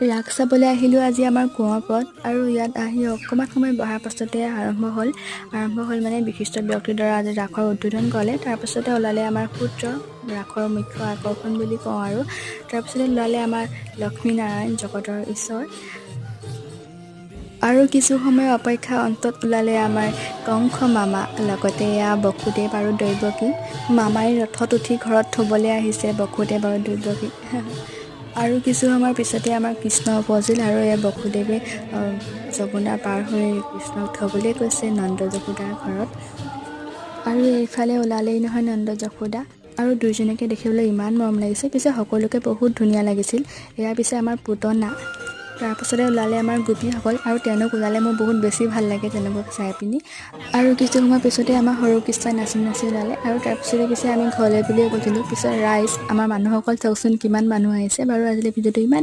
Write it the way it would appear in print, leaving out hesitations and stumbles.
ৰাস চাবলৈ আহিলোঁ আজি আমাৰ কুঁৱৰ পথ আৰু ইয়াত আহি অকণমান সময় বহাৰ পাছতে আৰম্ভ হ'ল মানে বিশিষ্ট ব্যক্তিৰ দ্বাৰা আজি ৰাসৰ উদ্বোধন কৰে। তাৰপাছতে ওলালে আমাৰ সূত্ৰ, ৰাসৰ মুখ্য আকৰ্ষণ বুলি কওঁ আৰু তাৰপিছতে ওলালে আমাৰ লক্ষ্মীনাৰায়ণ জগতৰ ঈশ্বৰ আৰু কিছু সময় অপেক্ষা অন্তত ওলালে আমাৰ কংস মামা, লগতে এয়া বসুদেৱ আৰু দৈৱকী। মামাই ৰথত উঠি ঘৰত থ'বলৈ আহিছে বসুদেৱ আৰু দৈৱকী। আৰু কিছু সময়ৰ পিছতে আমাৰ কৃষ্ণ উপজিল আৰু এই বসুদেৱে যমুনা পাৰ হৈ কৃষ্ণক থ'বলৈ কৈছে নন্দ যশোদাৰ ঘৰত। আৰু এইফালে ওলালেই নহয় নন্দ যশোদা আৰু দুয়োজনকে দেখিবলৈ ইমান মৰম লাগিছে। পিছে সকলোকে বহুত ধুনীয়া লাগিছিল। এয়া পিছে আমাৰ পুতনা। তাৰপাছতে ওলালে আমাৰ গোপীসকল আৰু তেওঁলোক ওলালে মোৰ বহুত বেছি ভাল লাগে তেওঁলোকক চাই পিনি। আৰু কিছু সময়ৰ পিছতে আমাৰ সৰু কৃষ্ণই নাচি নাচি ওলালে আৰু তাৰপিছতে পিছে আমি ঘৰলৈ বুলিয়ে গৈছিলোঁ। পিছত ৰাইজ আমাৰ মানুহসকল চাওকচোন কিমান মানুহ আহিছে। বাৰু আজিলৈ ভিডিঅ'টো ইমানেই।